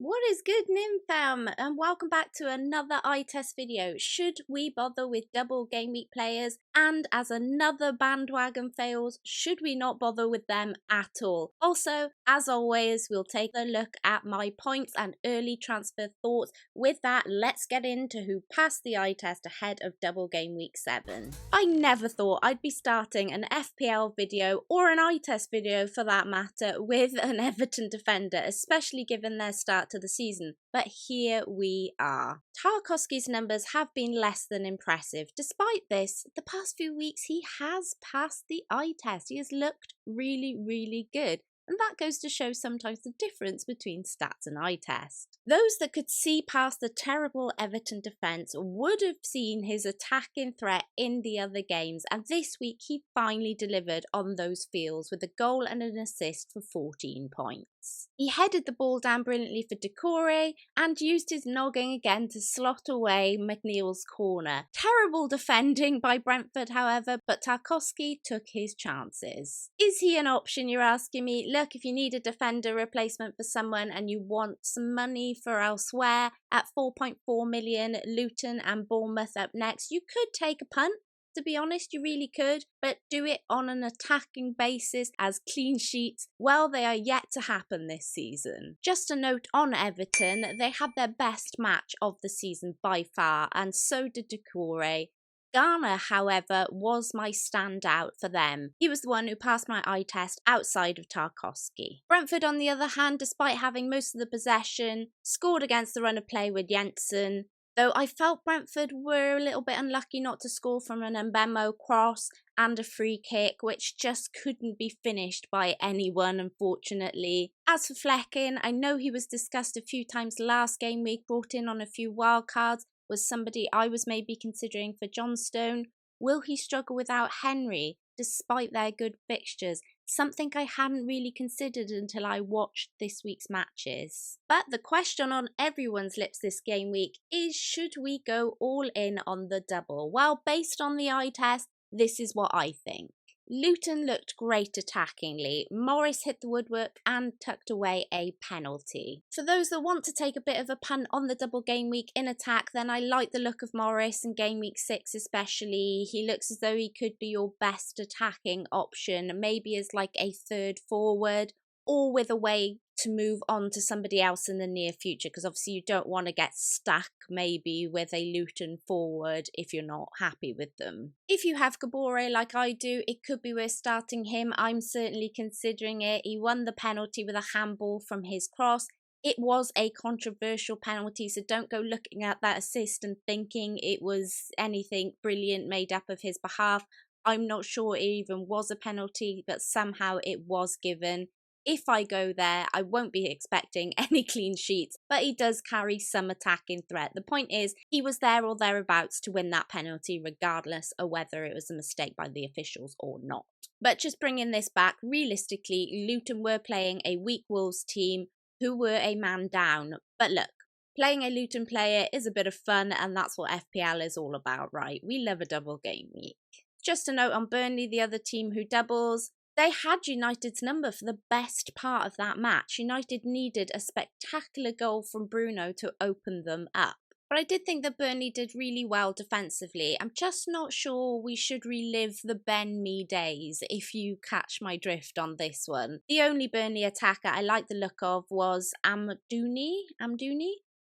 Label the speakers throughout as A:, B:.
A: What is good, Nimfam? And welcome back to another eye test video. Should we bother with double game week players? And as another bandwagon fails, should we not bother with them at all? Also, as always, we'll take a look at my points and early transfer thoughts. With that, let's get into who passed the eye test ahead of double game week 7. I never thought I'd be starting an FPL video, or an eye test video for that matter, with an Everton defender, especially given their start to the season, but here we are. Tarkowski's numbers have been less than impressive. Despite this, the past few weeks he has passed the eye test. He has looked really good. And that goes to show sometimes the difference between stats and eye test. Those that could see past the terrible Everton defence would have seen his attacking threat in the other games, and this week he finally delivered on those fields with a goal and an assist for 14 points. He headed the ball down brilliantly for Decore and used his noggin again to slot away McNeil's corner. Terrible defending by Brentford, however, but Tarkowski took his chances. Is he an option, you're asking me? Look, if you need a defender replacement for someone and you want some money for elsewhere, at 4.4 million, Luton and Bournemouth up next, you could take a punt. To be honest, you really could, but do it on an attacking basis, as clean sheets, well, they are yet to happen this season. Just a note on Everton, they had their best match of the season by far, and so did Decore. Garner, however, was my standout for them. He was the one who passed my eye test outside of Tarkowski. Brentford, on the other hand, despite having most of the possession, scored against the run of play with Jensen. Though I felt Brentford were a little bit unlucky not to score from an Mbemo cross and a free kick, which just couldn't be finished by anyone, unfortunately. As for Fleckin, I know he was discussed a few times last game week, brought in on a few wild cards, was somebody I was maybe considering for Johnstone. Will he struggle without Henry, despite their good fixtures? Something I hadn't really considered until I watched this week's matches. But the question on everyone's lips this game week is, should we go all in on the double? Well, based on the eye test, this is what I think. Luton looked great attackingly. Morris hit the woodwork and tucked away a penalty. For those that want to take a bit of a punt on the double game week in attack, then I like the look of Morris in game week 6 especially. He looks as though he could be your best attacking option, maybe as like a third forward, or with a way to move on to somebody else in the near future, because obviously you don't want to get stuck maybe with a Luton forward if you're not happy with them. If you have Gabore like I do, it could be worth starting him. I'm certainly considering it. He won the penalty with a handball from his cross. It was a controversial penalty, so don't go looking at that assist and thinking it was anything brilliant made up of his behalf. I'm not sure it even was a penalty, but somehow it was given. If I go there, I won't be expecting any clean sheets, but he does carry some attacking threat. The point is, he was there or thereabouts to win that penalty, regardless of whether it was a mistake by the officials or not. But just bringing this back, realistically, Luton were playing a weak Wolves team who were a man down. But look, playing a Luton player is a bit of fun, and that's what FPL is all about, right? We love a double game week. Just a note on Burnley, the other team who doubles. They had United's number for the best part of that match. United needed a spectacular goal from Bruno to open them up. But I did think that Burnley did really well defensively. I'm just not sure we should relive the Ben Mee days, if you catch my drift on this one. The only Burnley attacker I liked the look of was Amdouni?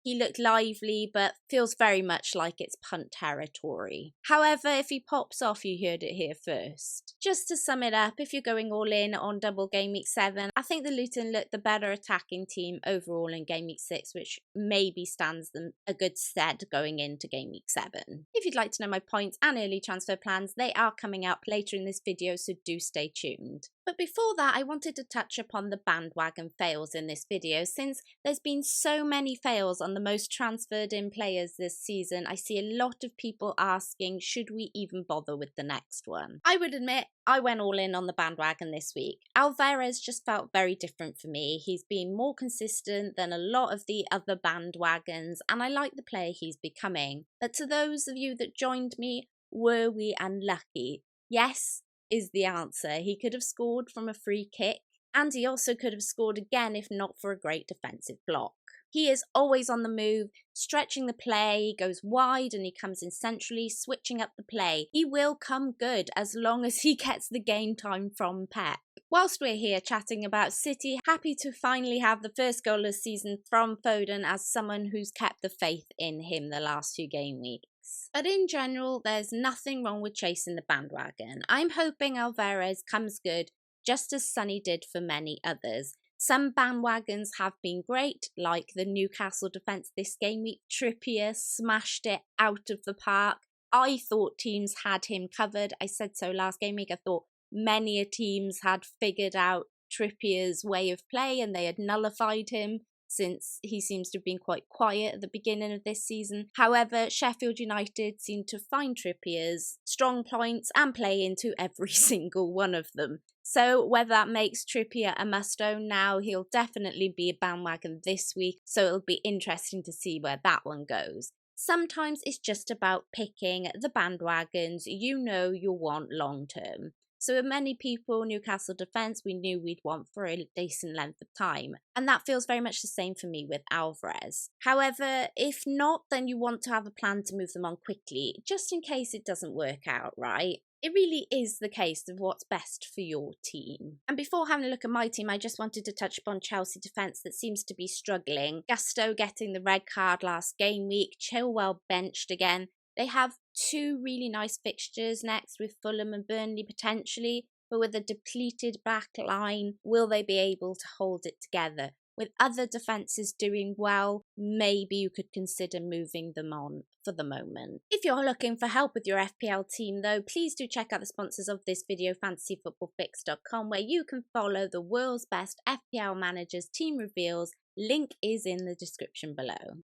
A: He looked lively, but feels very much like it's punt territory. However, if he pops off, you heard it here first. Just to sum it up, if you're going all in on double game week 7, I think the Luton looked the better attacking team overall in game week 6, which maybe stands them a good stead going into game week 7. If you'd like to know my points and early transfer plans, they are coming up later in this video, so do stay tuned. But before that, I wanted to touch upon the bandwagon fails in this video, since there's been so many fails on the most transferred in players this season. I see a lot of people asking, should we even bother with the next one? I would admit, I went all in on the bandwagon this week. Alvarez just felt very different for me. He's been more consistent than a lot of the other bandwagons, and I like the player he's becoming. But to those of you that joined me, were we unlucky? Yes, is the answer. He could have scored from a free kick, and he also could have scored again if not for a great defensive block. He is always on the move, stretching the play, goes wide and he comes in centrally, switching up the play. He will come good as long as he gets the game time from Pep. Whilst we're here chatting about City, happy to finally have the first goal of the season from Foden as someone who's kept the faith in him the last few game weeks. But in general, there's nothing wrong with chasing the bandwagon. I'm hoping Alvarez comes good, just as Sonny did for many others. Some bandwagons have been great, like the Newcastle defence this game week. Trippier smashed it out of the park. I thought teams had him covered. I said so last game week. I thought many teams had figured out Trippier's way of play and they had nullified him, since he seems to have been quite quiet at the beginning of this season. However, Sheffield United seem to find Trippier's strong points and play into every single one of them. So whether that makes Trippier a must-own now, he'll definitely be a bandwagon this week, so it'll be interesting to see where that one goes. Sometimes it's just about picking the bandwagons you know you'll want long-term. So with many people, Newcastle defence we knew we'd want for a decent length of time. And that feels very much the same for me with Alvarez. However, if not, then you want to have a plan to move them on quickly, just in case it doesn't work out, right? It really is the case of what's best for your team. And before having a look at my team, I just wanted to touch upon Chelsea defence that seems to be struggling. Gusto getting the red card last game week, Chilwell benched again. They have two really nice fixtures next with Fulham and Burnley potentially, but with a depleted back line, will they be able to hold it together? With other defences doing well, maybe you could consider moving them on for the moment. If you're looking for help with your FPL team though, please do check out the sponsors of this video, fantasyfootballfix.com, where you can follow the world's best FPL managers' team reveals. Link is in the description below.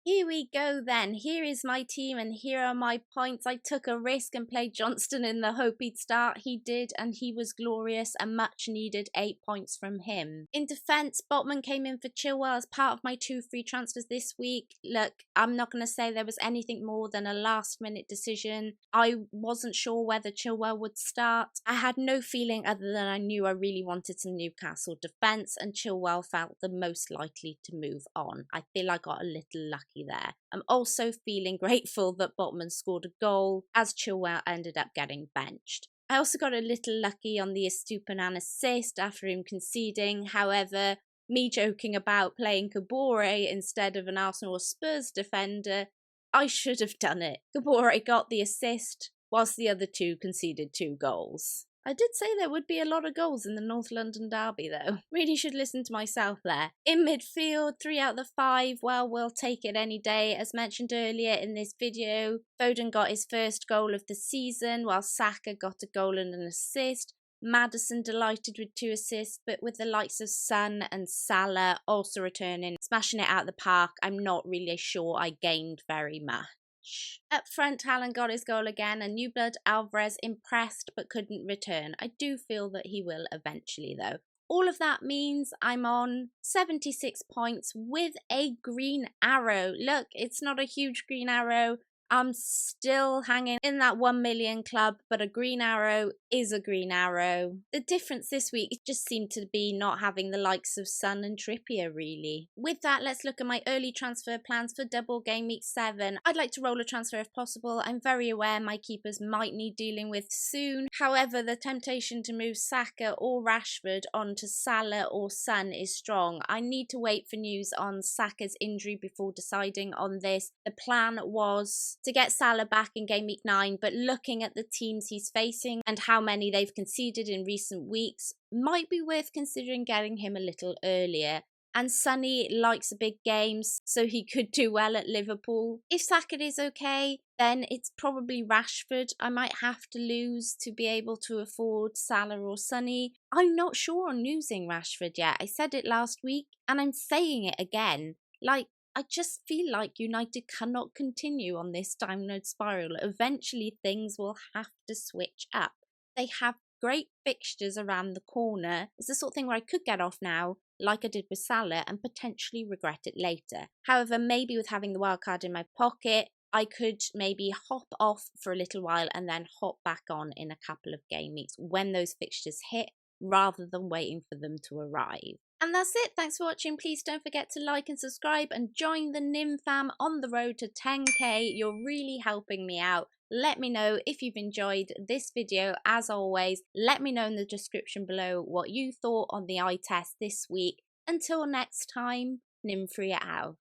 A: Here we go then, here is my team and here are my points. I took a risk and played Johnston in the hope he'd start. He did and he was glorious, and much needed 8 points from him. In defence, Botman came in for Chilwell as part of my 2 free transfers this week. Look, I'm not going to say there was anything more than a last minute decision. I wasn't sure whether Chilwell would start. I had no feeling other than I knew I really wanted some Newcastle defence, and Chilwell felt the most likely to move on. I feel I got a little lucky there. I'm also feeling grateful that Botman scored a goal as Chilwell ended up getting benched. I also got a little lucky on the Estupiñán assist after him conceding. However, me joking about playing Kabore instead of an Arsenal or Spurs defender, I should have done it. Kabore got the assist whilst the other two conceded 2 goals. I did say there would be a lot of goals in the North London derby though. Really should listen to myself there. In midfield, 3 out of the 5, well, we'll take it any day. As mentioned earlier in this video, Foden got his first goal of the season, while Saka got a goal and an assist. Maddison delighted with 2 assists, but with the likes of Son and Salah also returning, smashing it out of the park, I'm not really sure I gained very much. Up front, Haaland got his goal again, and new blood Alvarez impressed but couldn't return. I do feel that he will eventually though. All of that means I'm on 76 points with a green arrow. Look, it's not a huge green arrow. I'm still hanging in that 1 million club, but a green arrow is a green arrow. The difference this week just seemed to be not having the likes of Son and Trippier, really. With that, let's look at my early transfer plans for double game week 7. I'd like to roll a transfer if possible. I'm very aware my keepers might need dealing with soon. However, the temptation to move Saka or Rashford onto Salah or Son is strong. I need to wait for news on Saka's injury before deciding on this. The plan was to get Salah back in game week 9, but looking at the teams he's facing and how many they've conceded in recent weeks, might be worth considering getting him a little earlier. And Sonny likes the big games, so he could do well at Liverpool. If Saka is okay, then it's probably Rashford I might have to lose to be able to afford Salah or Sonny. I'm not sure on losing Rashford yet. I said it last week, and I'm saying it again. I just feel like United cannot continue on this downward spiral. Eventually things will have to switch up. They have great fixtures around the corner. It's the sort of thing where I could get off now, like I did with Salah, and potentially regret it later. However, maybe with having the wildcard in my pocket, I could maybe hop off for a little while and then hop back on in a couple of game weeks when those fixtures hit, rather than waiting for them to arrive. And that's it. Thanks for watching. Please don't forget to like and subscribe and join the Nim fam on the road to 10k. You're really helping me out. Let me know if you've enjoyed this video. As always, let me know in the description below what you thought on the eye test this week. Until next time, Nim free out.